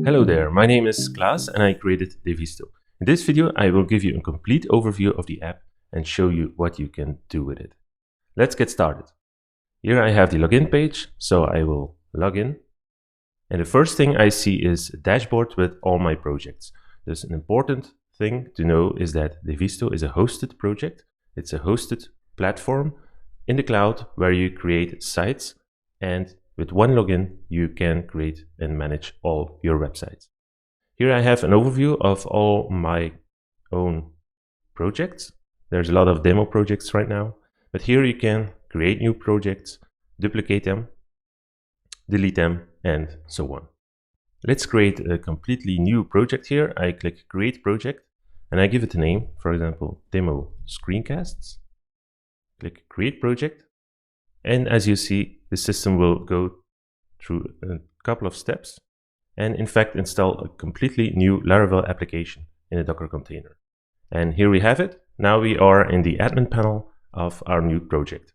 Hello there, my name is Klaas and I created Devisto. In this video I will give you a complete overview of the app and show you what you can do with it. Let's get started. Here I have the login page, so I will log in. And the first thing I see is a dashboard with all my projects. There's an important thing to know is that Devisto is a hosted project. It's a hosted platform in the cloud where you create sites, and with one login you can create and manage all your websites. Here I have an overview of all my own projects. There's a lot of demo projects right now, but here you can create new projects, duplicate them, delete them, and so on. Let's create a completely new project here. I click Create Project and I give it a name, for example, Demo Screencasts. Click Create Project, and as you see, the system will go through a couple of steps and in fact install a completely new Laravel application in a Docker container. And here we have it. Now we are in the admin panel of our new project.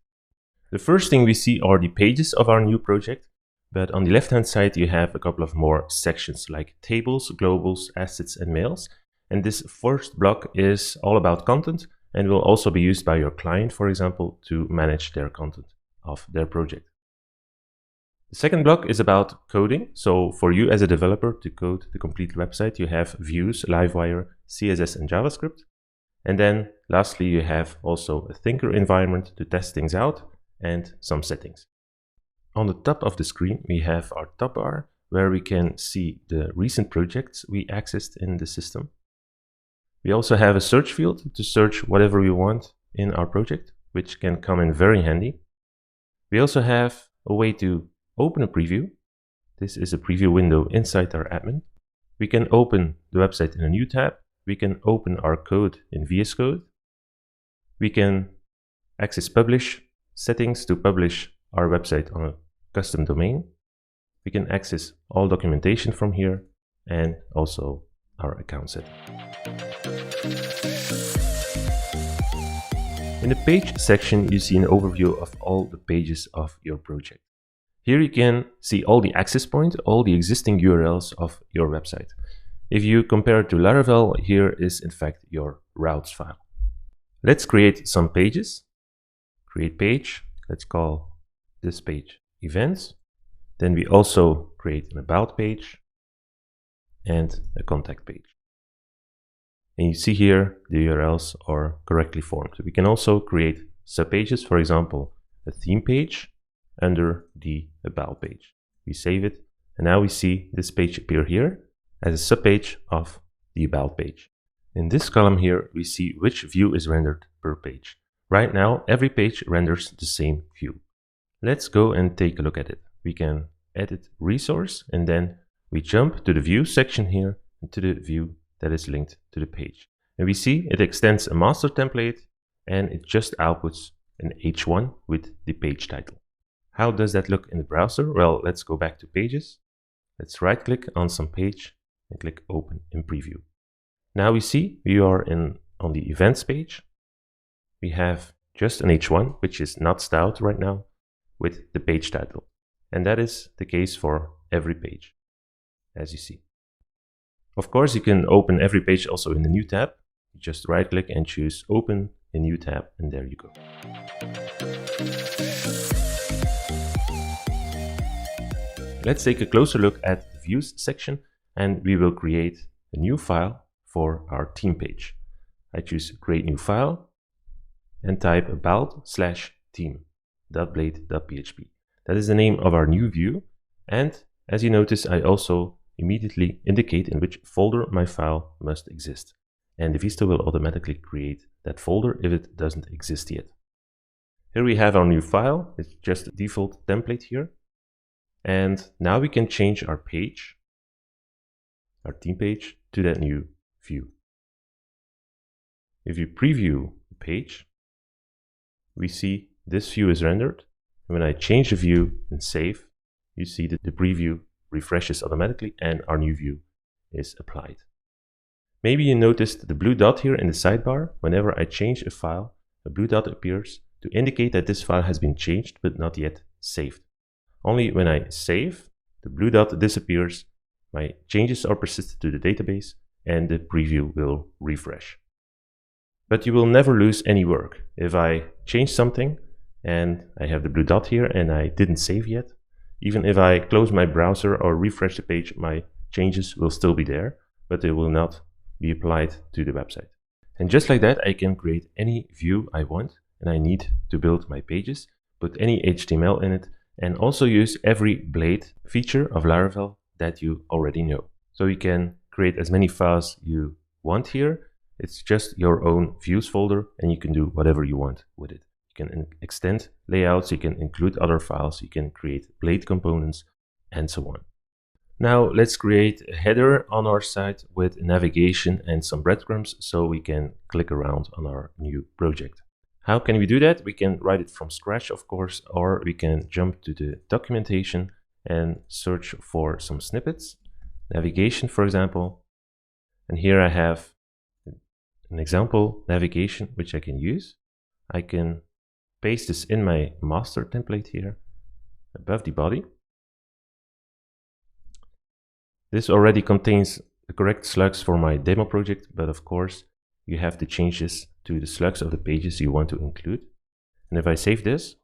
The first thing we see are the pages of our new project, but on the left hand side you have a couple of more sections like tables, globals, assets, and mails. And this first block is all about content and will also be used by your client, for example, to manage their content of their project. The second block is about coding. So for you as a developer to code the complete website, you have views, Livewire, CSS, and JavaScript. And then lastly, you have also a thinker environment to test things out and some settings. On the top of the screen, we have our top bar where we can see the recent projects we accessed in the system. We also have a search field to search whatever we want in our project, which can come in very handy. We also have a way to open a preview. This is a preview window inside our admin. We can open the website in a new tab. We can open our code in VS Code. We can access publish settings to publish our website on a custom domain. We can access all documentation from here and also our account setting. In the page section, you see an overview of all the pages of your project. Here you can see all the access points, all the existing URLs of your website. If you compare it to Laravel, here is in fact your routes file. Let's create some pages. Create page. Let's call this page events. Then we also create an about page and a contact page. And you see here the URLs are correctly formed. We can also create subpages, for example, a theme page under the about page. We save it, and now we see this page appear here as a subpage of the about page. In this column here, we see which view is rendered per page. Right now, every page renders the same view. Let's go and take a look at it. We can edit resource, and then we jump to the view section here and to the view that is linked to the page. And we see it extends a master template and it just outputs an H1 with the page title. How does that look in the browser? Well, let's go back to pages. Let's right click on some page and click open in preview. Now we see we are on the events page. We have just an H1, which is not styled right now, with the page title. And that is the case for every page, as you see. Of course, you can open every page also in the new tab. You just right click and choose open a new tab, and there you go. Let's take a closer look at the views section, and we will create a new file for our theme page. I choose create new file and type about/theme.blade.php. That is the name of our new view, and as you notice, I also immediately indicate in which folder my file must exist. And Devisto will automatically create that folder if it doesn't exist yet. Here we have our new file. It's just a default template here. And now we can change our page, our theme page, to that new view. If you preview the page, we see this view is rendered. And when I change the view and save, you see that the preview refreshes automatically and our new view is applied. Maybe you noticed the blue dot here in the sidebar. Whenever I change a file, a blue dot appears to indicate that this file has been changed but not yet saved. Only when I save, the blue dot disappears My changes are persisted to the database and the preview will refresh. But you will never lose any work. If I change something and I have the blue dot here and I didn't save yet, even if I close my browser or refresh the page, my changes will still be there, but they will not be applied to the website. And just like that, I can create any view I want, and I need to build my pages, put any HTML in it, and also use every blade feature of Laravel that you already know. So you can create as many files you want here. It's just your own views folder, and you can do whatever you want with it. You can extend layouts, you can include other files, you can create blade components, and so on. Now let's create a header on our site with navigation and some breadcrumbs so we can click around on our new project. How can we do that? We can write it from scratch, of course, or we can jump to the documentation and search for some snippets. Navigation, for example. And here I have an example navigation which I can use. I can paste this in my master template here above the body. This already contains the correct slugs for my demo project, but of course you have to change this to the slugs of the pages you want to include. And if I save this,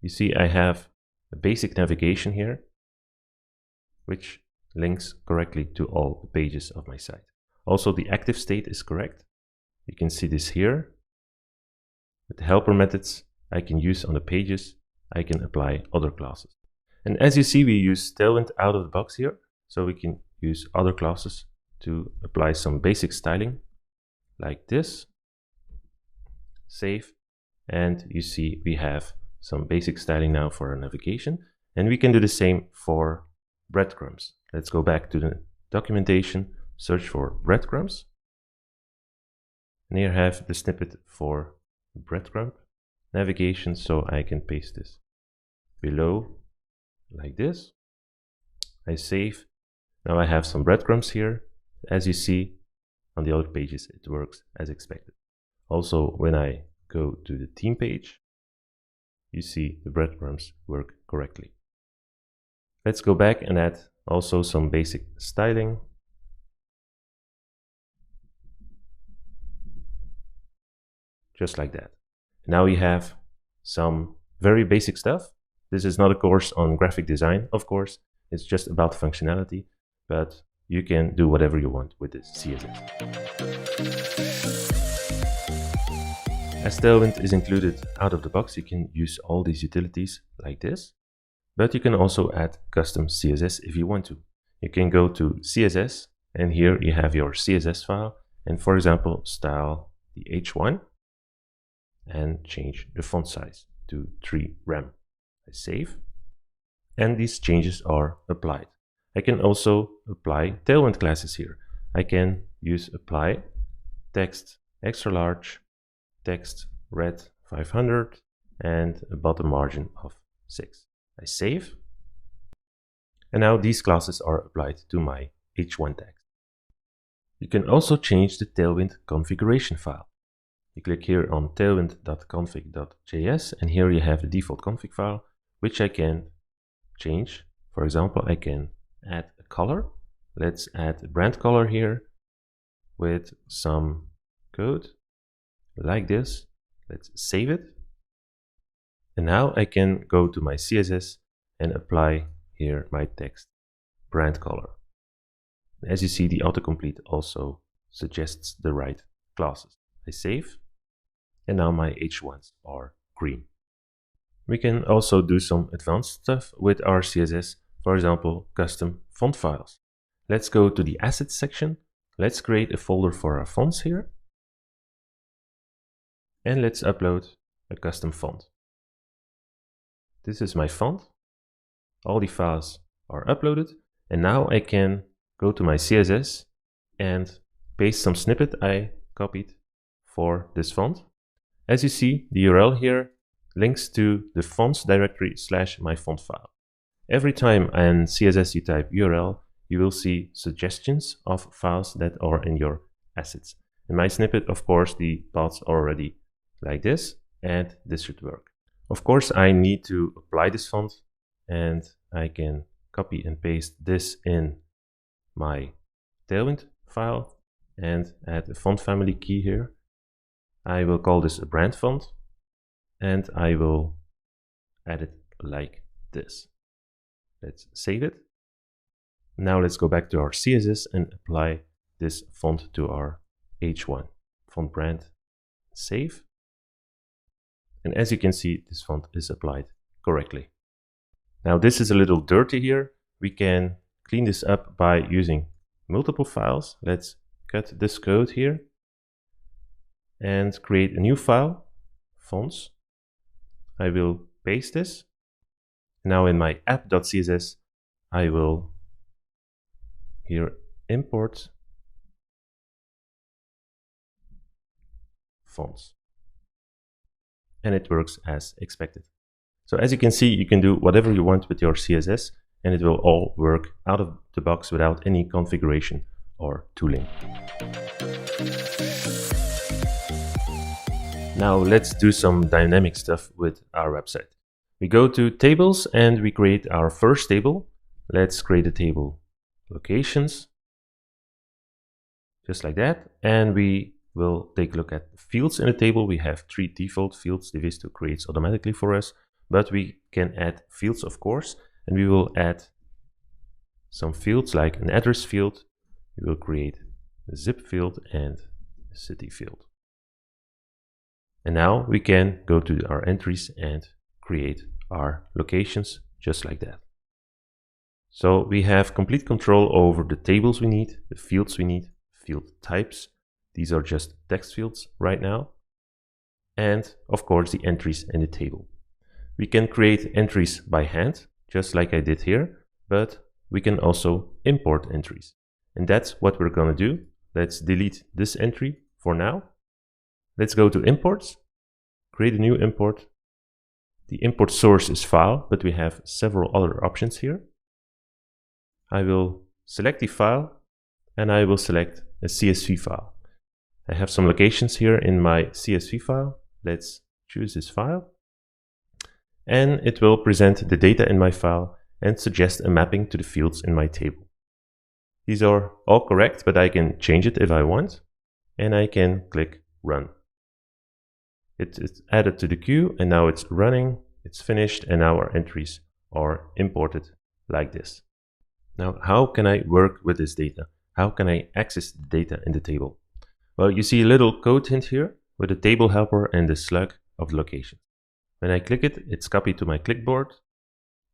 you see I have a basic navigation here, which links correctly to all the pages of my site. Also, the active state is correct. You can see this here. With the helper methods I can use on the pages, I can apply other classes. And as you see, we use Tailwind out of the box here. So we can use other classes to apply some basic styling like this. Save. And you see we have some basic styling now for our navigation. And we can do the same for breadcrumbs. Let's go back to the documentation, search for breadcrumbs. And here I have the snippet for breadcrumb navigation, so I can paste this below like this. I save. Now I have some breadcrumbs here. As you see on the other pages, it works as expected. Also, when I go to the theme page, you see the breadcrumbs work correctly. Let's go back and add also some basic styling. Just like that. Now we have some very basic stuff. This is not a course on graphic design, of course. It's just about functionality, but you can do whatever you want with this CSS. As Tailwind is included out of the box, you can use all these utilities like this, but you can also add custom CSS if you want to. You can go to CSS, and here you have your CSS file, and for example, style the H1 and change the font size to 3 rem. I save. And these changes are applied. I can also apply Tailwind classes here. I can use apply text extra large, text red 500, and a bottom margin of 6. I save. And now these classes are applied to my H1 text. You can also change the Tailwind configuration file. You click here on tailwind.config.js, and here you have the default config file, which I can change. For example, I can add a color. Let's add a brand color here with some code like this. Let's save it. And now I can go to my CSS and apply here my text brand color. As you see, the autocomplete also suggests the right classes. I save, and now my H1s are green. We can also do some advanced stuff with our CSS, for example, custom font files. Let's go to the assets section. Let's create a folder for our fonts here. And let's upload a custom font. This is my font. All the files are uploaded. And now I can go to my CSS and paste some snippet I copied for this font. As you see, the URL here links to the fonts directory / my font file. Every time in CSS you type URL, you will see suggestions of files that are in your assets. In my snippet, of course, the paths are already like this, and this should work. Of course, I need to apply this font, and I can copy and paste this in my Tailwind file and add a font family key here. I will call this a brand font and I will add it like this. Let's save it. Now let's go back to our CSS and apply this font to our H1 font brand. Save. And as you can see, this font is applied correctly. Now this is a little dirty here. We can clean this up by using multiple files. Let's cut this code here and create a new file, fonts. I will paste this. Now in my app.css, I will here import fonts. And it works as expected. So as you can see, you can do whatever you want with your CSS and it will all work out of the box without any configuration or tooling. Now let's do some dynamic stuff with our website. We go to tables and we create our first table. Let's create a table locations, just like that. And we will take a look at the fields in the table. We have 3 default fields Devisto creates automatically for us, but we can add fields, of course, and we will add some fields like an address field. We will create a zip field and a city field. And now we can go to our entries and create our locations just like that. So we have complete control over the tables we need, the fields we need, field types. These are just text fields right now. And of course the entries in the table. We can create entries by hand, just like I did here, but we can also import entries. And that's what we're going to do. Let's delete this entry for now. Let's go to imports, create a new import. The import source is file, but we have several other options here. I will select the file and I will select a CSV file. I have some locations here in my CSV file. Let's choose this file. And it will present the data in my file and suggest a mapping to the fields in my table. These are all correct, but I can change it if I want. And I can click run. It's added to the queue and now it's running, it's finished, and now our entries are imported like this. Now, how can I work with this data? How can I access the data in the table? Well, you see a little code hint here with a table helper and the slug of the location. When I click it, it's copied to my clipboard.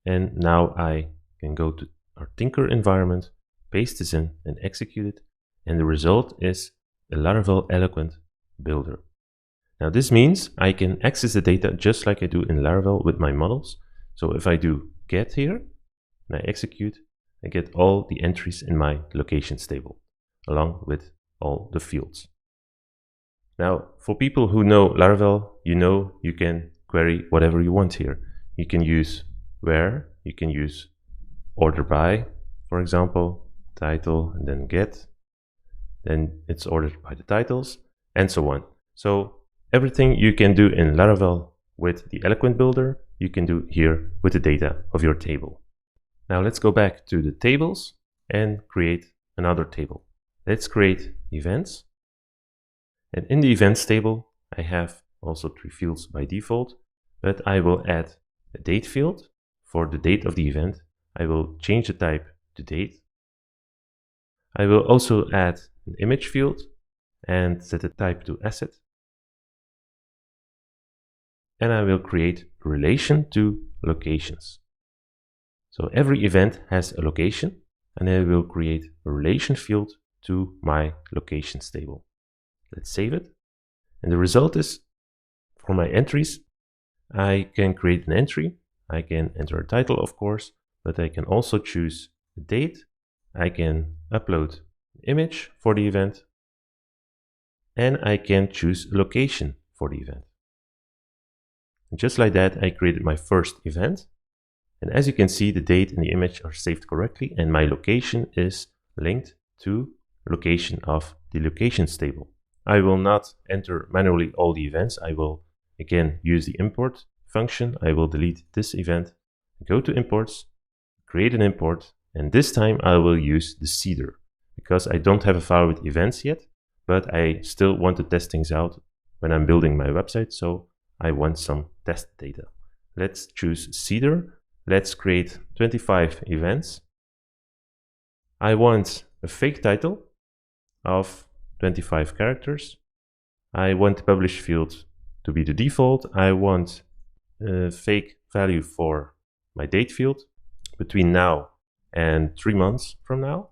And now I can go to our Tinker environment, paste this in and execute it. And the result is a Laravel Eloquent builder. Now this means I can access the data just like I do in Laravel with my models. So if I do get here and I execute, I get all the entries in my locations table along with all the fields. Now for people who know Laravel, you know you can query whatever you want here. You can use where, you can use order by, for example, title and then get, then it's ordered by the titles and so on. So everything you can do in Laravel with the Eloquent builder, you can do here with the data of your table. Now let's go back to the tables and create another table. Let's create events. And in the events table, I have also 3 fields by default, but I will add a date field for the date of the event. I will change the type to date. I will also add an image field and set the type to asset. And I will create a relation to locations. So every event has a location, and I will create a relation field to my locations table. Let's save it. And the result is, for my entries, I can create an entry. I can enter a title, of course, but I can also choose a date. I can upload an image for the event, and I can choose a location for the event. And just like that, I created my first event. And as you can see, the date and the image are saved correctly, and my location is linked to the location of the locations table. I will not enter manually all the events. I will again use the import function. I will delete this event, go to imports, create an import, And this time I will use the seeder because I don't have a file with events yet, but I still want to test things out when I'm building my website, so I want some test data. Let's choose seeder. Let's create 25 events. I want a fake title of 25 characters. I want the publish field to be the default. I want a fake value for my date field between now and 3 months from now.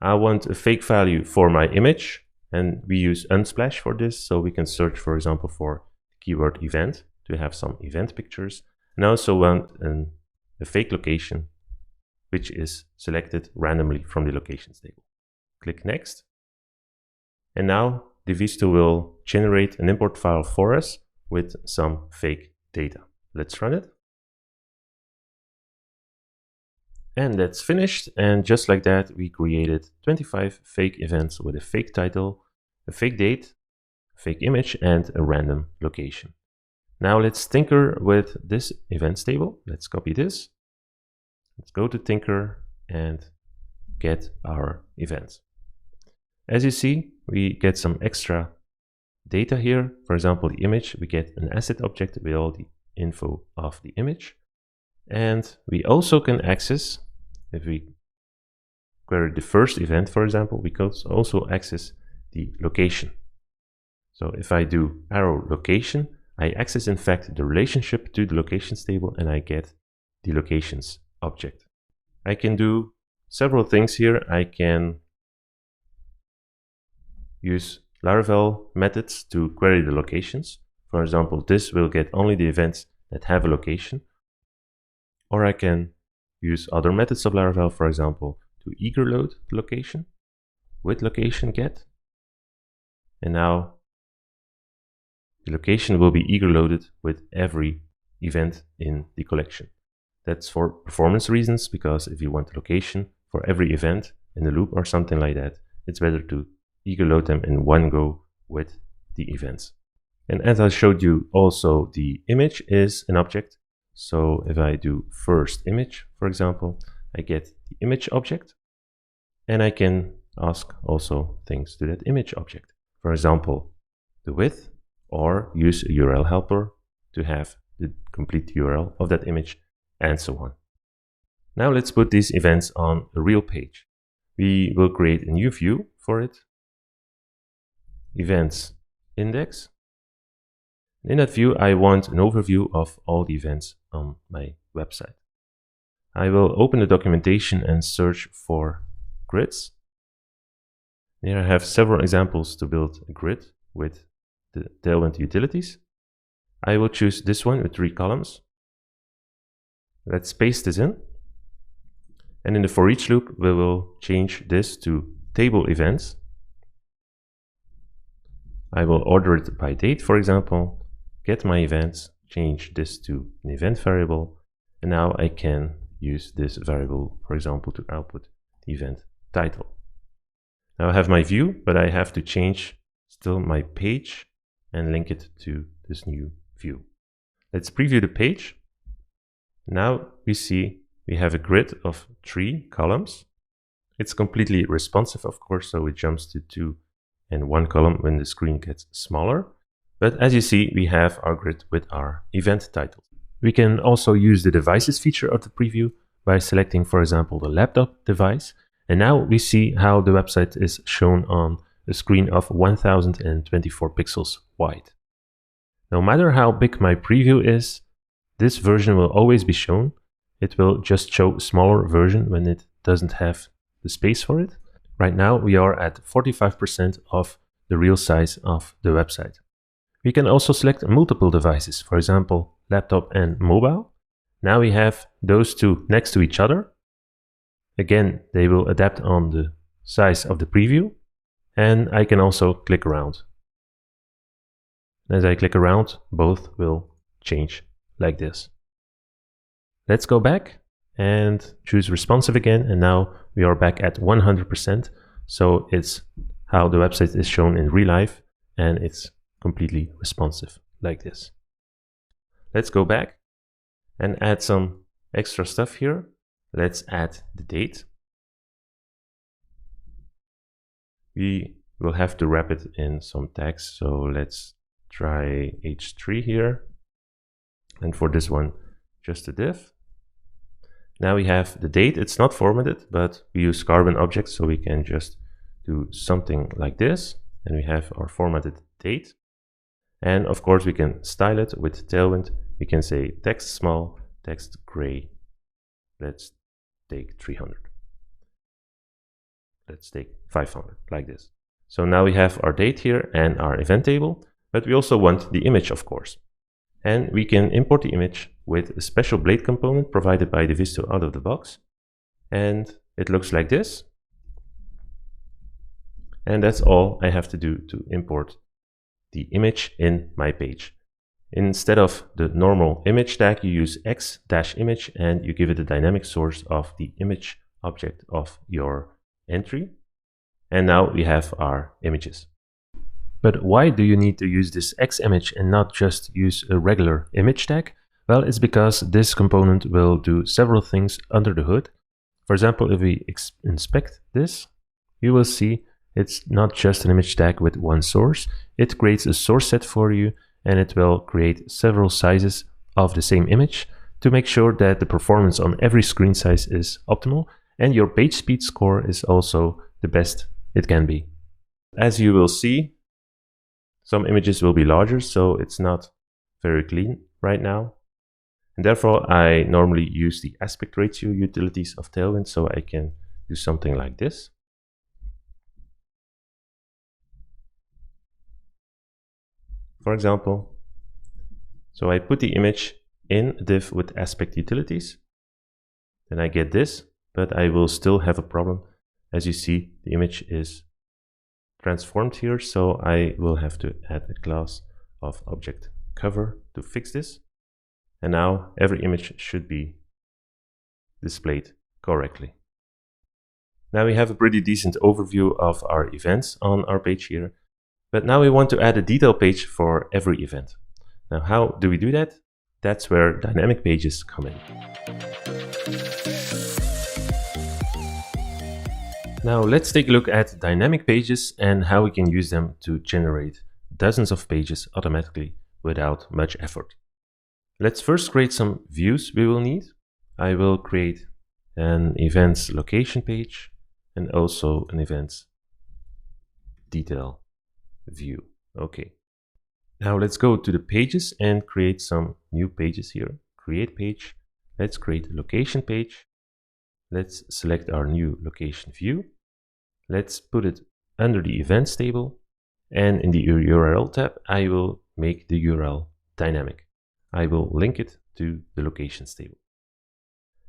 I want a fake value for my image, and we use Unsplash for this, so we can search, for example, for keyword event to have some event pictures. And I also want a fake location, which is selected randomly from the locations table. Click Next. And now Devisto will generate an import file for us with some fake data. Let's run it. And that's finished. And just like that, we created 25 fake events with a fake title, a fake date, a fake image, and a random location. Now let's tinker with this events table. Let's copy this. Let's go to Tinker and get our events. As you see, we get some extra data here. For example, the image, we get an asset object with all the info of the image. And we also can access, if we query the first event, for example, we can also access the location. So if I do arrow location, I access in fact the relationship to the locations table, and I get the locations object. I can do several things here. I can use Laravel methods to query the locations. For example, this will get only the events that have a location. Or I can use other methods of Laravel, for example, to eager load the location with location get. And now the location will be eager loaded with every event in the collection. That's for performance reasons, because if you want the location for every event in the loop or something like that, it's better to eager load them in one go with the events. And as I showed you, also the image is an object. So if I do first image, for example, I get the image object, and I can ask also things to that image object. For example, the width, or use a URL helper to have the complete URL of that image, and so on. Now let's put these events on a real page. We will create a new view for it. Events index. In that view, I want an overview of all the events on my website. I will open the documentation and search for grids. Here I have several examples to build a grid with the Tailwind utilities. I will choose this one with 3 columns. Let's paste this in. And in the for each loop, we will change this to table events. I will order it by date, for example, get my events, change this to an event variable, and now I can use this variable, for example, to output the event title. Now I have my view, but I have to change still my page and link it to this new view. Let's preview the page. Now we see we have a grid of 3 columns. It's completely responsive, of course, so it jumps to 2 and 1 column when the screen gets smaller. But as you see, we have our grid with our event title. We can also use the devices feature of the preview by selecting, for example, the laptop device. And now we see how the website is shown on a screen of 1024 pixels wide. No matter how big my preview is, this version will always be shown. It will just show a smaller version when it doesn't have the space for it. Right now we are at 45% of the real size of the website. We can also select multiple devices, for example, laptop and mobile. Now we have those two next to each other. Again, they will adapt on the size of the preview, and I can also click around. As I click around, both will change like this. Let's go back and choose responsive again, and now we are back at 100%. So it's how the website is shown in real life, and it's completely responsive like this. Let's go back and add some extra stuff here. Let's add the date. We will have to wrap it in some text, so let's try h3 here. And for this one, just a div. Now we have the date. It's not formatted, but we use Carbon objects, so we can just do something like this. And we have our formatted date. And of course, we can style it with Tailwind. We can say text small, text gray. Let's take 300. Let's take 500, like this. So now we have our date here and our event table, but we also want the image, of course. And we can import the image with a special blade component provided by Devisto out of the box. And it looks like this. And that's all I have to do to import the image in my page. Instead of the normal image tag, you use x-image and you give it a dynamic source of the image object of your entry. And now we have our images. But why do you need to use this x-image and not just use a regular image tag? Well, it's because this component will do several things under the hood. For example, if we inspect this, you will see it's not just an image tag with one source. It creates a source set for you, and it will create several sizes of the same image to make sure that the performance on every screen size is optimal, and your page speed score is also the best it can be. As you will see, some images will be larger, so it's not very clean right now. And therefore, I normally use the aspect ratio utilities of Tailwind, so I can do something like this. For example, so I put the image in a div with aspect utilities, then I get this, but I will still have a problem. As you see, the image is transformed here, so I will have to add a class of object cover to fix this. And now every image should be displayed correctly. Now we have a pretty decent overview of our events on our page here, but now we want to add a detail page for every event. Now, how do we do that? That's where dynamic pages come in. Now let's take a look at dynamic pages and how we can use them to generate dozens of pages automatically without much effort. Let's first create some views we will need. I will create an events location page and also an events detail view. Okay. Now let's go to the pages and create some new pages here. Create page. Let's create a location page. Let's select our new location view. Let's put it under the events table, and in the URL tab, I will make the URL dynamic. I will link it to the locations table.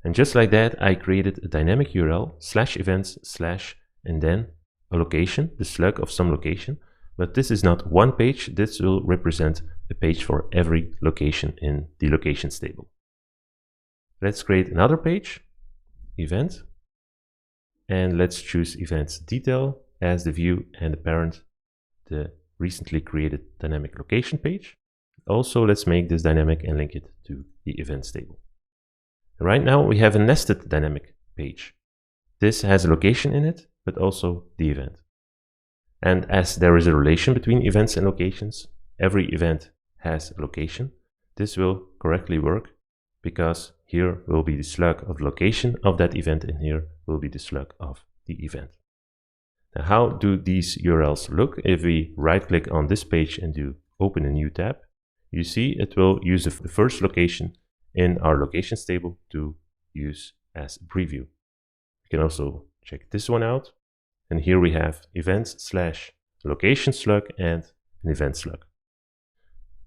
And just like that, I created a dynamic URL /events/ and then a location, the slug of some location. But this is not one page. This will represent a page for every location in the locations table. Let's create another page, event. And let's choose events detail as the view and the parent, the recently created dynamic location page. Also, let's make this dynamic and link it to the events table. Right now we have a nested dynamic page. This has a location in it, but also the event. And as there is a relation between events and locations, every event has a location. This will correctly work because here will be the slug of the location of that event and here will be the slug of the event. Now, how do these URLs look? If we right click on this page and do open a new tab, you see it will use the first location in our locations table to use as a preview. You can also check this one out. And here we have events/location slug and an event slug.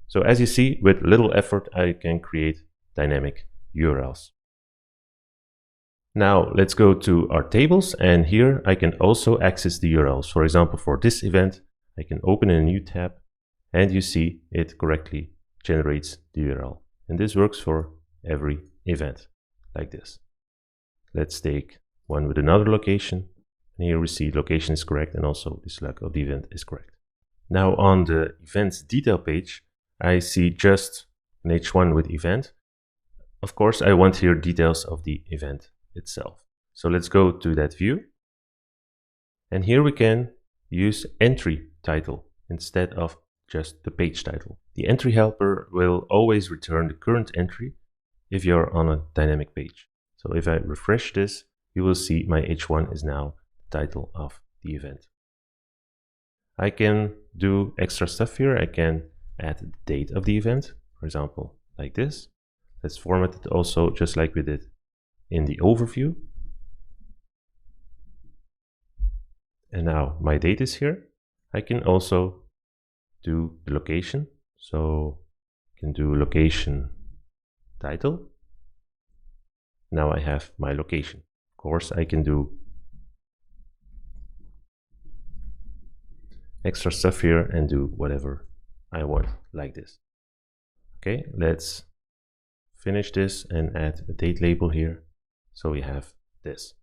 So as you see, with little effort, I can create dynamic URLs. Now let's go to our tables, and here I can also access the URLs. For example, for this event, I can open a new tab and you see it correctly generates the URL. And this works for every event like this. Let's take one with another location. And here we see location is correct and also the slug of the event is correct. Now on the events detail page, I see just an H1 with event. Of course, I want here details of the event itself. So let's go to that view. And here we can use entry title instead of just the page title. The entry helper will always return the current entry if you're on a dynamic page. So if I refresh this, you will see my h1 is now the title of the event. I can do extra stuff here. I can add the date of the event, for example, like this. Let's format it also just like we did in the overview. And now my date is here. I can also do the location. So I can do location title. Now I have my location. Of course, I can do extra stuff here and do whatever I want like this. Okay, let's finish this and add a date label here. So we have this.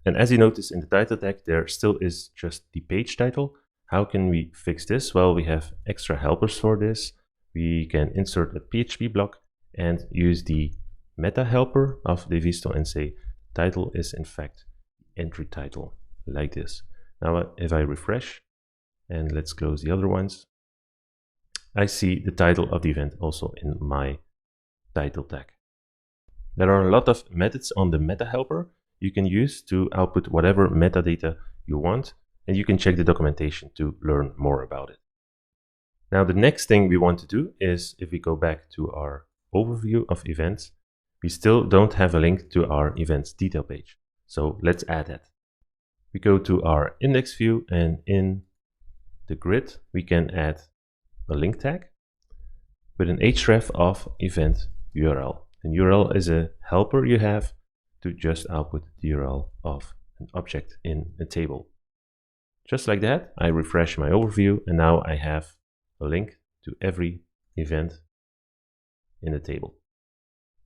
And as you notice in the title tag, there still is just the page title. How can we fix this? Well, we have extra helpers for this. We can insert a PHP block and use the meta helper of Devisto and say title is in fact entry title, like this. Now if I refresh and let's close the other ones, I see the title of the event also in my title tag. There are a lot of methods on the meta helper you can use to output whatever metadata you want, and you can check the documentation to learn more about it. Now the next thing we want to do is, if we go back to our overview of events, we still don't have a link to our events detail page. So let's add that. We go to our index view, and in the grid we can add a link tag with an href of event URL. And URL is a helper you have to just output the URL of an object in a table. Just like that, I refresh my overview, and now I have a link to every event in the table.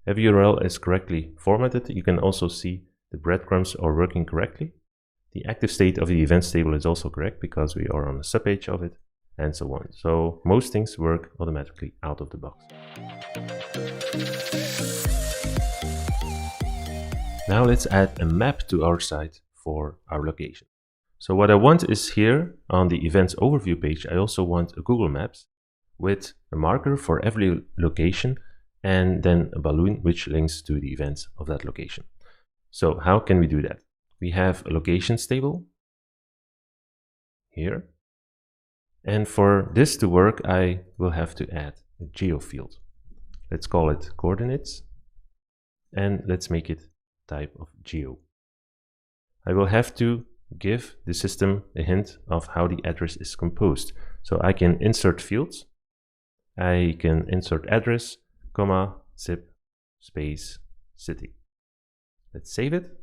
Every URL is correctly formatted. You can also see the breadcrumbs are working correctly. The active state of the events table is also correct because we are on a subpage of it, and so on. So most things work automatically out of the box. Now let's add a map to our site for our location. So what I want is here on the events overview page, I also want a Google Maps with a marker for every location and then a balloon which links to the events of that location. So how can we do that? We have a locations table here. And for this to work, I will have to add a geo field. Let's call it coordinates, and let's make it type of geo. I will have to give the system a hint of how the address is composed. So I can insert fields. I can insert address, comma, zip, space, city. Let's save it.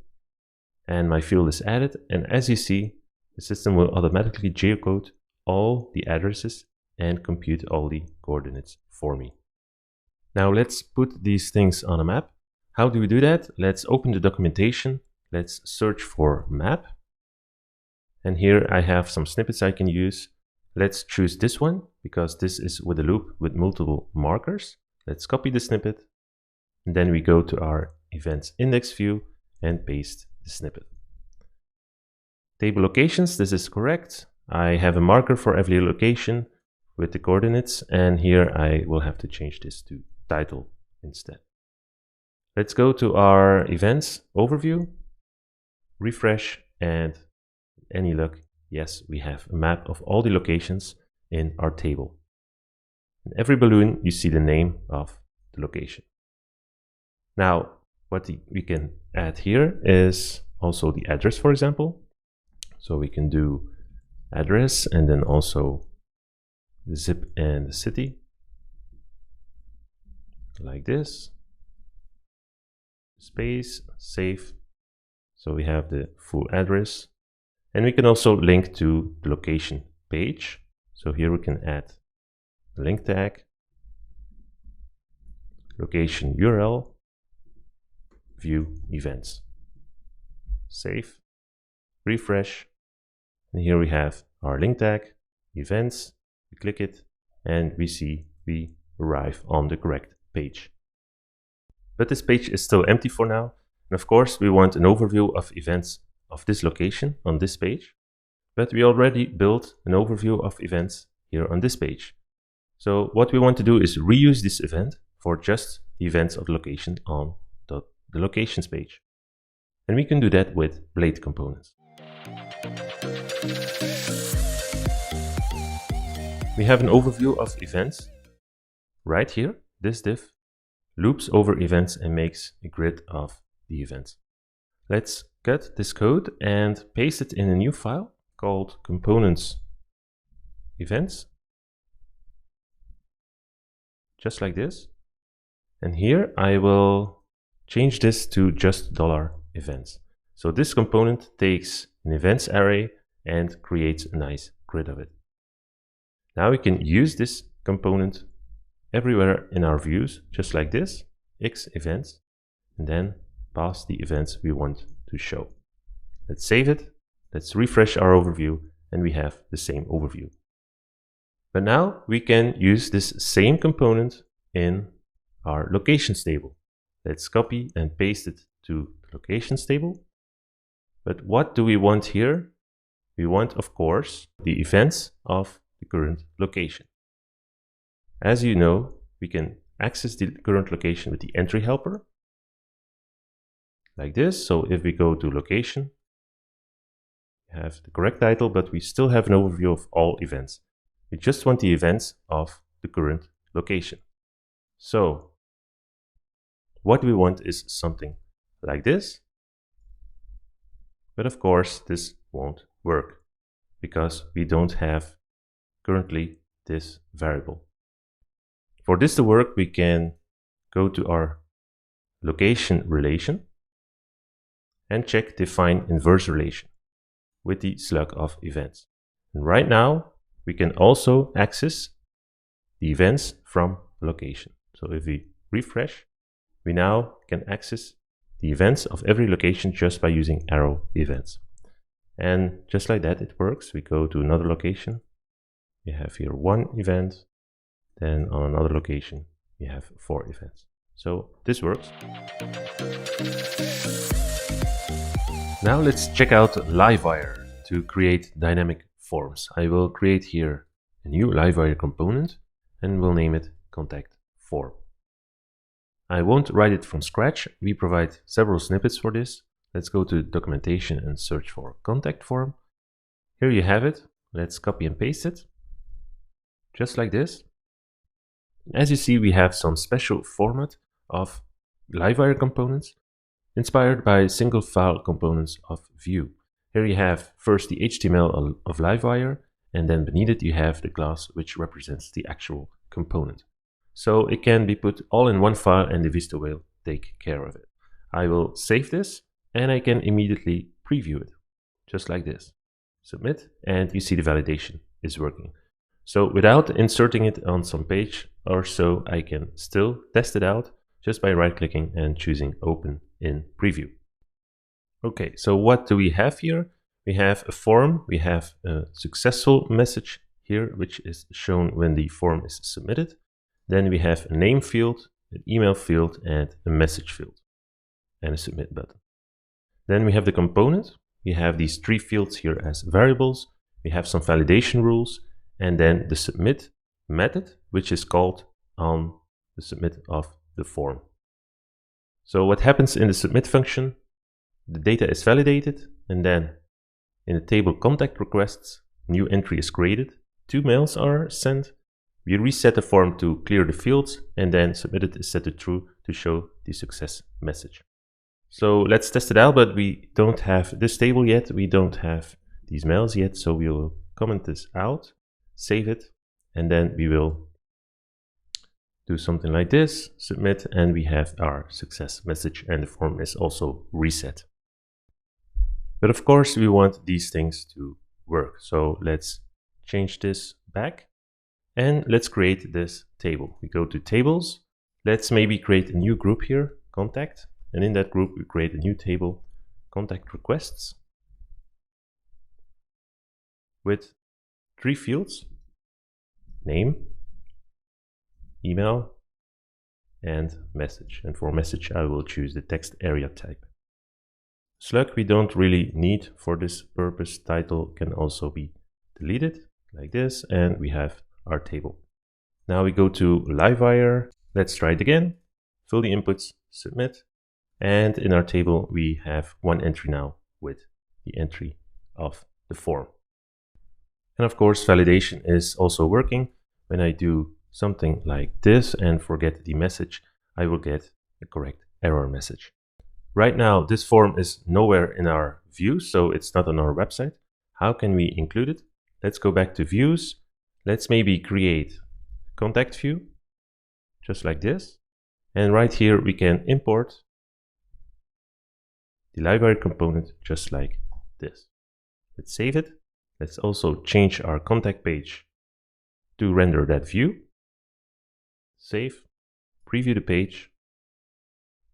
And my field is added. And as you see, the system will automatically geocode all the addresses and compute all the coordinates for me. Now let's put these things on a map. How do we do that? Let's open the documentation. Let's search for map. And here I have some snippets I can use. Let's choose this one because this is with a loop with multiple markers. Let's copy the snippet. And then we go to our events index view and paste the snippet. Table locations, this is correct. I have a marker for every location with the coordinates, and here I will have to change this to title instead. Let's go to our events overview, refresh, and any luck, yes, we have a map of all the locations in our table. In every balloon, you see the name of the location. Now, what we can add here is also the address, for example. So we can do address and then also the zip and the city, like this. Space, save. So we have the full address. And we can also link to the location page. So here we can add a link tag, location URL, view events. Save, refresh, and here we have our link tag, events. We click it, and we see we arrive on the correct page. But this page is still empty for now, And of course, we want an overview of events of this location on this page, but we already built an overview of events here on this page. So what we want to do is reuse this event for just the events of location on the locations page. And we can do that with blade components. We have an overview of events right here. This div loops over events and makes a grid of the events. Let's cut this code and paste it in a new file called components events, just like this. And here I will change this to just $events. So this component takes an events array and creates a nice grid of it. Now we can use this component everywhere in our views, just like this, x events, and then pass the events we want to show. Let's save it, let's refresh our overview, and we have the same overview. But now we can use this same component in our locations table. Let's copy and paste it to the locations table. But what do we want here? We want, of course, the events of the current location. As you know, we can access the current location with the entry helper, like this. So if we go to location, we have the correct title, but we still have an overview of all events. We just want the events of the current location. So what we want is something like this. But of course, this won't work because we don't have currently this variable. For this to work, we can go to our location relation and check define inverse relation with the slug of events. And right now, we can also access the events from location. So if we refresh, we now can access the events of every location just by using arrow events. And just like that, it works. We go to another location. We have here 1 event. Then on another location, we have 4 events. So this works. Now let's check out Livewire to create dynamic forms. I will create here a new Livewire component and we'll name it contact form. I won't write it from scratch. We provide several snippets for this. Let's go to documentation and search for contact form. Here you have it. Let's copy and paste it. Just like this. As you see, we have some special format of Livewire components inspired by single file components of Vue. Here you have first the HTML of Livewire, and then beneath it you have the class which represents the actual component. So it can be put all in one file and Devisto will take care of it. I will save this and I can immediately preview it, just like this. Submit, and you see the validation is working. So without inserting it on some page or so, I can still test it out just by right-clicking and choosing Open in Preview. Okay, so what do we have here? We have a form, we have a successful message here, which is shown when the form is submitted. Then we have a name field, an email field, and a message field, and a submit button. Then we have the component. We have these 3 fields here as variables. We have some validation rules, and then the submit method, which is called on the submit of the form. So what happens in the submit function? The data is validated, and then in the table contact requests, new entry is created, 2 mails are sent. We reset the form to clear the fields, and then submitted is set to true to show the success message. So let's test it out, but we don't have this table yet. We don't have these mails yet, so we will comment this out, save it, and then we will do something like this, submit, and we have our success message, and the form is also reset. But of course, we want these things to work. So let's change this back. And let's create this table. We go to tables. Let's maybe create a new group here, contact. And in that group, we create a new table, contact requests, with 3 fields, name, email, and message. And for message, I will choose the text area type. Slug we don't really need for this purpose. Title can also be deleted like this, and we have our table. Now we go to Livewire. Let's try it again. Fill the inputs, submit, and in our table we have one entry now with the entry of the form. And of course, validation is also working. When I do something like this and forget the message, I will get the correct error message. Right now, this form is nowhere in our view, so it's not on our website. How can we include it? Let's go back to views. Let's maybe create a contact view, just like this. And right here, we can import the Livewire component just like this. Let's save it. Let's also change our contact page to render that view. Save, preview the page,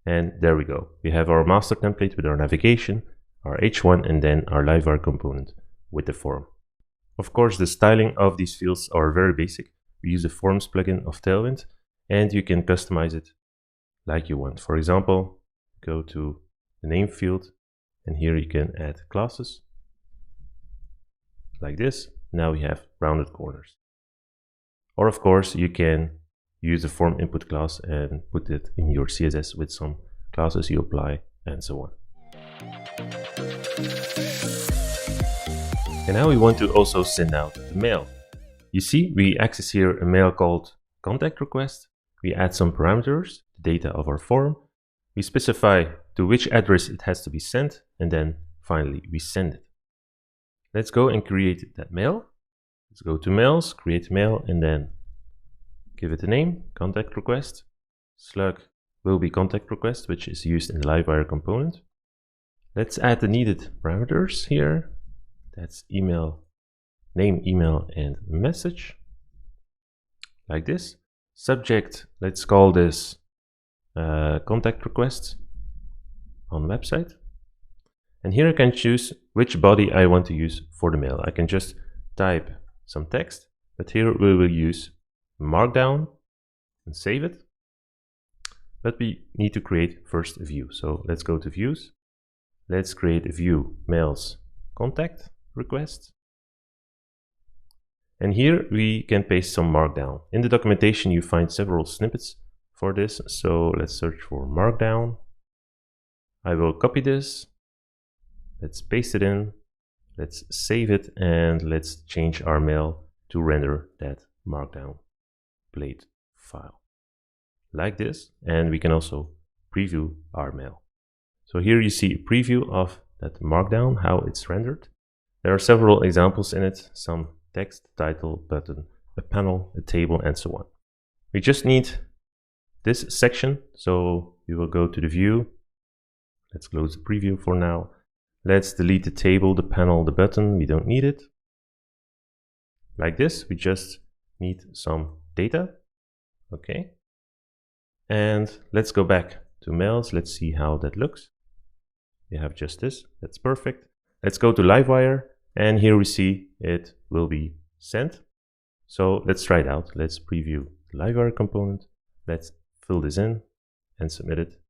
and there we go. We have our master template with our navigation, our H1, and then our Livewire component with the form. Of course, the styling of these fields are very basic. We use the Forms plugin of Tailwind, and you can customize it like you want. For example, go to the name field, and here you can add classes like this. Now we have rounded corners. Or of course, you can use the form input class and put it in your CSS with some classes you apply and so on. And now we want to also send out the mail. You see, we access here a mail called contact request. We add some parameters, the data of our form. We specify to which address it has to be sent, and then finally we send it. Let's go and create that mail. Let's go to mails, create mail, and then give it a name, contact request. Slug will be contact request, which is used in the Livewire component. Let's add the needed parameters here. That's email, name, email, and message. Like this. Subject, let's call this contact request on website. And here I can choose which body I want to use for the mail. I can just type some text, but here we will use Markdown and save it. But we need to create first a view. So let's go to views. Let's create a view mails contact request. And here we can paste some Markdown. In the documentation you find several snippets for this. So let's search for Markdown. I will copy this. Let's paste it in. Let's save it, and let's change our mail to render that Markdown plate file like this. And we can also preview our mail. So here you see a preview of that Markdown, how it's rendered. There are several examples in it, some text, title, button, a panel, a table, and so on. We just need this section, so we will go to the view. Let's close the preview for now. Let's delete the table, the panel, the button. We don't need it. Like this, we just need some data. Okay. And let's go back to mails. Let's see how that looks. We have just this. That's perfect. Let's go to Livewire, and here we see it will be sent. So let's try it out. Let's preview the Livewire component. Let's fill this in and submit it.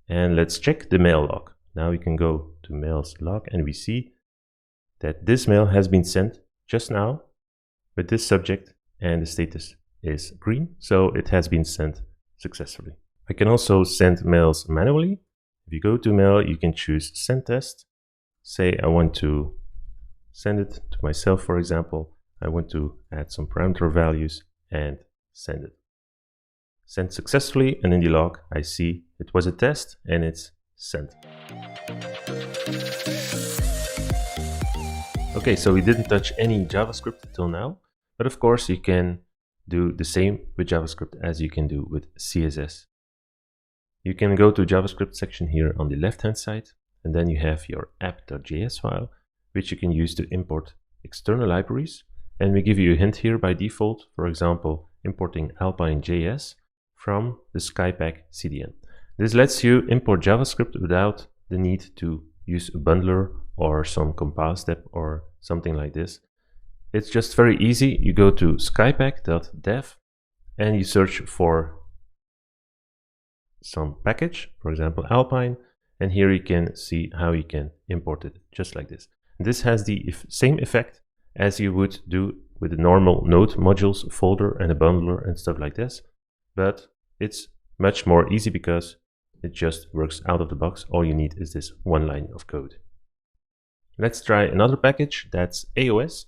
And let's check the mail log. Now we can go to mails log, and we see that this mail has been sent just now with this subject, and the status is green. So it has been sent successfully. I can also send mails manually. If you go to mail, you can choose send test. Say I want to send it to myself, for example. I want to add some parameter values and send it. Sent successfully, and in the log I see it was a test and it's sent. Okay, so we didn't touch any JavaScript until now, but of course you can do the same with JavaScript as you can do with CSS. You can go to JavaScript section here on the left hand side, and then you have your app.js file, which you can use to import external libraries. And we give you a hint here by default, for example, importing Alpine.js from the Skypack CDN. This lets you import JavaScript without the need to use a bundler or some compile step or something like this. It's just very easy. You go to skypack.dev and you search for some package, for example Alpine, And here you can see how you can import it just like this. And this has the same effect as you would do with the normal node modules folder and a bundler and stuff like this. But it's much more easy because it just works out of the box. All you need is this one line of code. Let's try another package, that's AOS.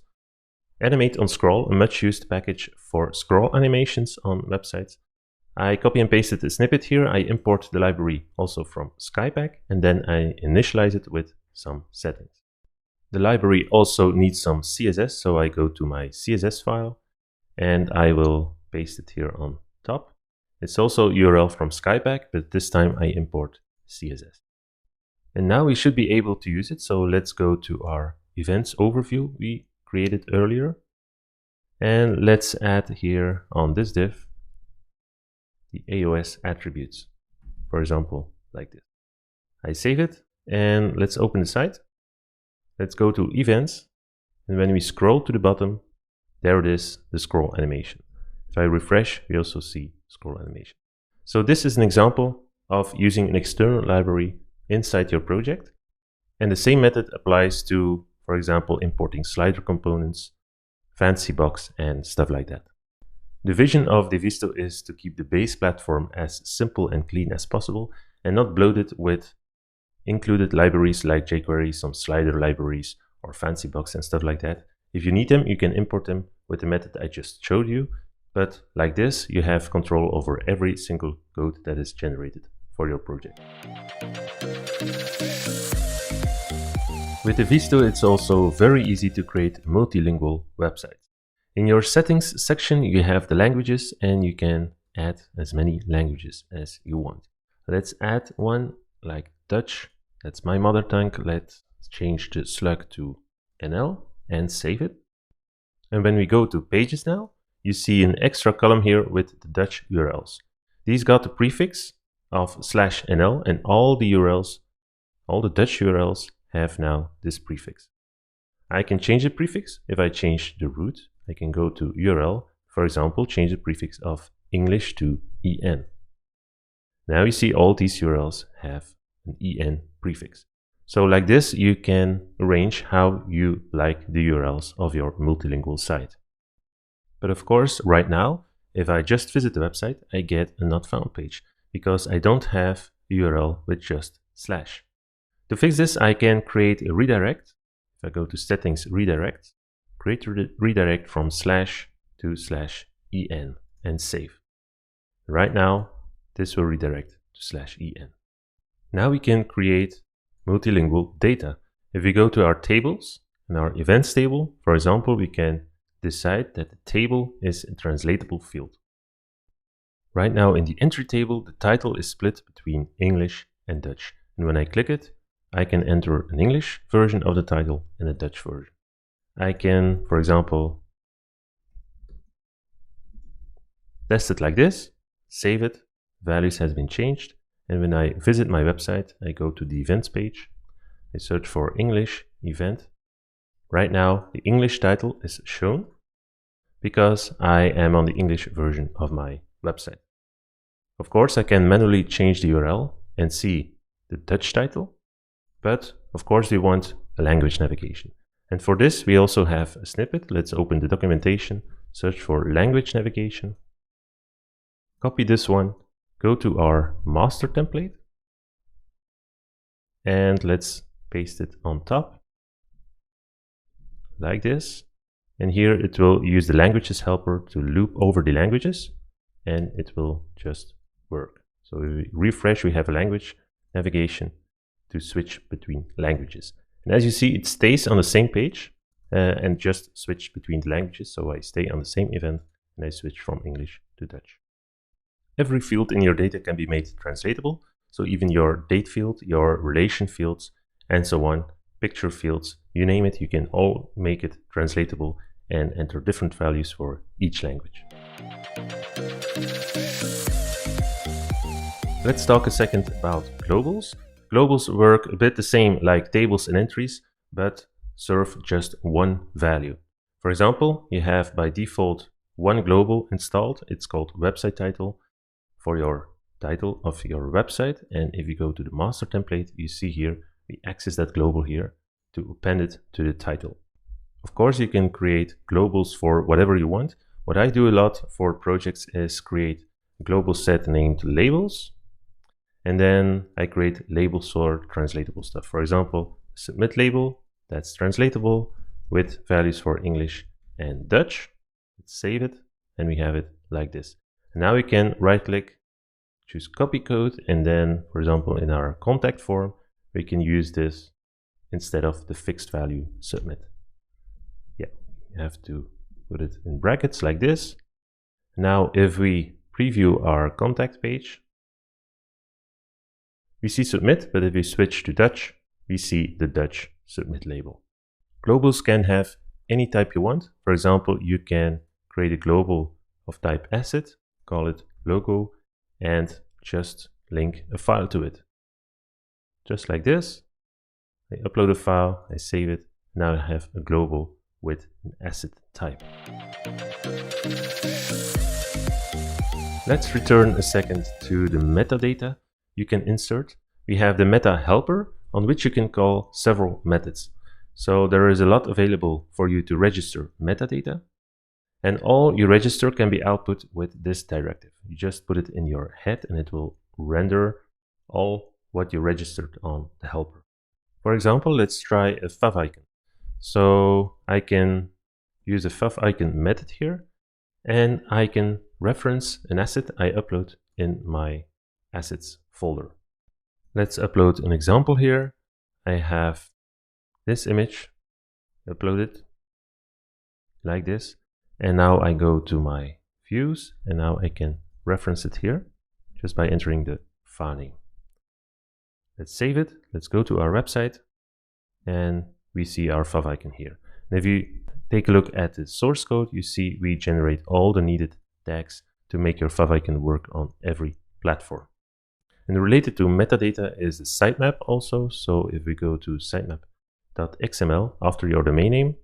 Animate on Scroll, a much used package for scroll animations on websites. I copy and pasted the snippet here. I import the library also from Skypack, and then I initialize it with some settings. The library also needs some CSS, so I go to my CSS file and I will paste it here on top. It's also URL from Skypack, but this time I import CSS. And now we should be able to use it. So let's go to our events overview we created earlier. And let's add here on this div the AOS attributes, for example, like this. I save it and let's open the site. Let's go to events. And when we scroll to the bottom, there it is, the scroll animation. If I refresh, we also see scroll animation. So this is an example of using an external library inside your project. And the same method applies to, for example, importing slider components, fancy box, and stuff like that. The vision of Devisto is to keep the base platform as simple and clean as possible and not bloated with included libraries like jQuery, some slider libraries, or fancy box and stuff like that. If you need them, you can import them with the method I just showed you. But like this, you have control over every single code that is generated for your project. With Devisto, it's also very easy to create multilingual websites. In your settings section, you have the languages and you can add as many languages as you want. Let's add one like Dutch. That's my mother tongue. Let's change the slug to NL and save it. And when we go to pages now, you see an extra column here with the Dutch URLs. These got the prefix of /NL, and all the URLs, all the Dutch URLs have now this prefix. I can change the prefix. If I change the root, I can go to URL, for example, change the prefix of English to EN. Now you see all these URLs have an EN prefix. So like this, you can arrange how you like the URLs of your multilingual site. But of course, right now, if I just visit the website, I get a not found page because I don't have a URL with just /. To fix this, I can create a redirect. If I go to settings, redirect, create a redirect from / to /en and save. Right now, this will redirect to /en. Now we can create multilingual data. If we go to our tables and our events table, for example, we can decide that the table is a translatable field. Right now in the entry table, the title is split between English and Dutch. And when I click it, I can enter an English version of the title and a Dutch version. I can, for example, test it like this, save it, values has been changed. And when I visit my website, I go to the events page, I search for English event. Right now, the English title is shown because I am on the English version of my website. Of course, I can manually change the URL and see the Dutch title, but of course we want a language navigation. And for this, we also have a snippet. Let's open the documentation, search for language navigation, copy this one, go to our master template, and let's paste it on top like this. And here it will use the languages helper to loop over the languages and it will just work. So if we refresh, we have a language navigation to switch between languages. And as you see, it stays on the same page and just switch between the languages. So I stay on the same event and I switch from English to Dutch. Every field in your data can be made translatable. So even your date field, your relation fields, and so on, picture fields, you name it, you can all make it translatable and enter different values for each language. Let's talk a second about globals. Globals work a bit the same like tables and entries, but serve just one value. For example, you have by default one global installed. It's called website title for your title of your website. And if you go to the master template, you see here, we access that global here to append it to the title. Of course, you can create globals for whatever you want. What I do a lot for projects is create a global set named labels. And then I create labels for translatable stuff. For example, submit label, that's translatable with values for English and Dutch. Let's save it, and we have it like this. And now we can right click, choose copy code, and then, for example, in our contact form, we can use this instead of the fixed value submit. Yeah, you have to put it in brackets like this. Now, if we preview our contact page, we see submit, but if we switch to Dutch, we see the Dutch submit label. Globals can have any type you want. For example, you can create a global of type asset, call it logo, and just link a file to it. Just like this. I upload a file, I save it. Now I have a global with an asset type. Let's return a second to the metadata you can insert. We have the meta helper on which you can call several methods. So there is a lot available for you to register metadata, and all you register can be output with this directive. You just put it in your head and it will render all what you registered on the helper. For example, let's try a favicon. So I can use a favicon method here, and I can reference an asset I upload in my assets folder. Let's upload an example here. I have this image uploaded like this, and now I go to my views, and now I can reference it here just by entering the file name. Let's save it. Let's go to our website, and we see our favicon here. And if you take a look at the source code, you see we generate all the needed tags to make your favicon work on every platform. And related to metadata is the sitemap also. So if we go to sitemap.xml after your domain name,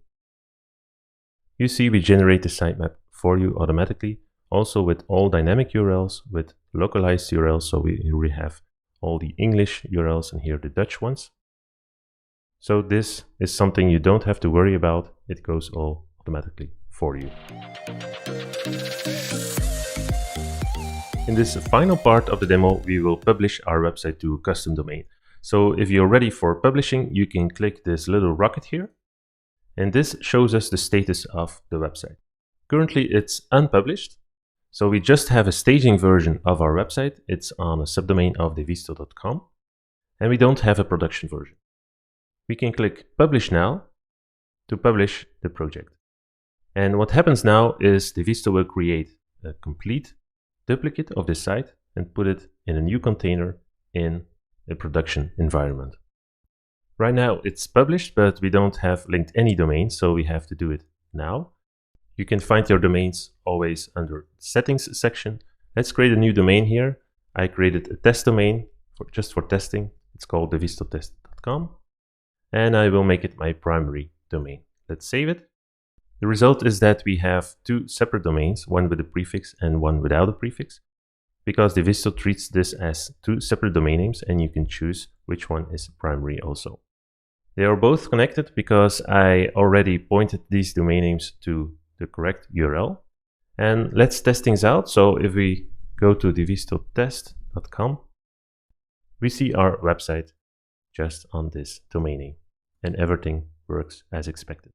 you see we generate the sitemap for you automatically, also with all dynamic URLs, with localized URLs. So we have all the English URLs and here the Dutch ones. So this is something you don't have to worry about. It goes all automatically for you. In this final part of the demo, we will publish our website to a custom domain. So if you're ready for publishing, you can click this little rocket here. And this shows us the status of the website. Currently, it's unpublished. So we just have a staging version of our website. It's on a subdomain of devisto.com. And we don't have a production version. We can click Publish Now to publish the project. And what happens now is Devisto will create a complete duplicate of this site and put it in a new container in a production environment. Right now it's published, but we don't have linked any domains, so we have to do it now. You can find your domains always under the settings section. Let's create a new domain here. I created a test domain just for testing. It's called devistotest.com, and I will make it my primary domain. Let's save it. The result is that we have two separate domains, one with a prefix and one without a prefix, because Devisto treats this as two separate domain names, and you can choose which one is primary also. They are both connected because I already pointed these domain names to the correct URL. And let's test things out. So if we go to devistotest.com, we see our website just on this domain name, and everything works as expected.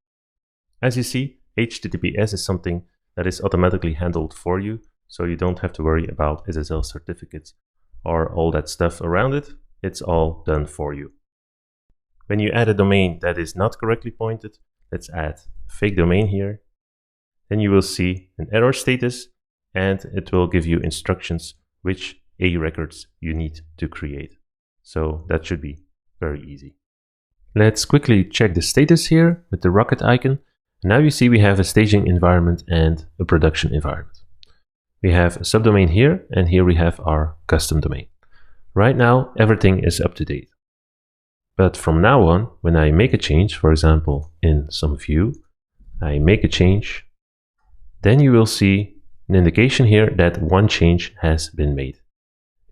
As you see, HTTPS is something that is automatically handled for you, so you don't have to worry about SSL certificates or all that stuff around it. It's all done for you. When you add a domain that is not correctly pointed, let's add a fake domain here. Then you will see an error status, and it will give you instructions which A records you need to create. So that should be very easy. Let's quickly check the status here with the rocket icon. Now you see we have a staging environment and a production environment. We have a subdomain here, and here we have our custom domain. Right now, everything is up to date. But from now on, when I make a change, for example, in some view, I make a change, then you will see an indication here that one change has been made.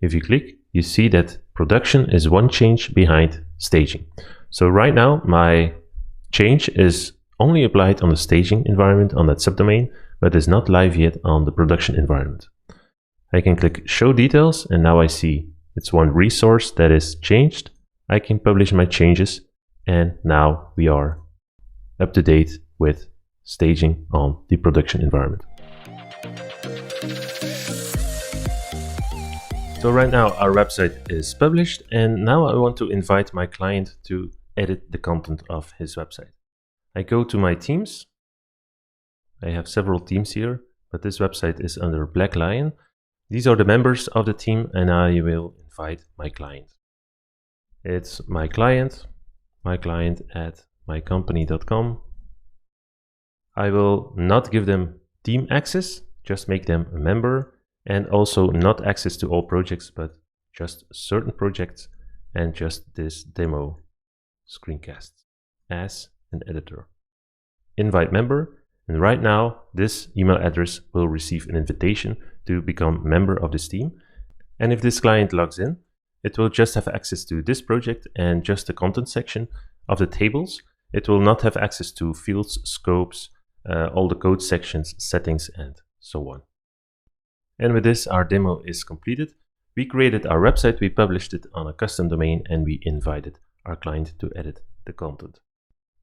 If you click, you see that production is one change behind staging. So right now my change is only applied on the staging environment on that subdomain, but is not live yet on the production environment. I can click show details, and now I see it's one resource that is changed. I can publish my changes, and now we are up to date with staging on the production environment. So right now our website is published, and now I want to invite my client to edit the content of his website. I go to my teams. I have several teams here, but this website is under Black Lion. These are the members of the team, and I will invite my client. It's my client at mycompany.com. I will not give them team access, just make them a member, and also not access to all projects, but just certain projects and just this demo screencast as an editor. Invite member, and right now this email address will receive an invitation to become a member of this team. And if this client logs in, it will just have access to this project and just the content section of the tables. It will not have access to fields, scopes, all the code sections, settings, and so on. And with this, our demo is completed. We created our website, we published it on a custom domain, and we invited our client to edit the content.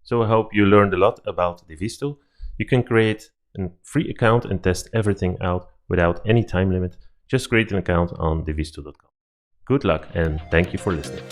So I hope you learned a lot about Devisto. You can create a free account and test everything out without any time limit. Just create an account on devisto.com. Good luck, and thank you for listening.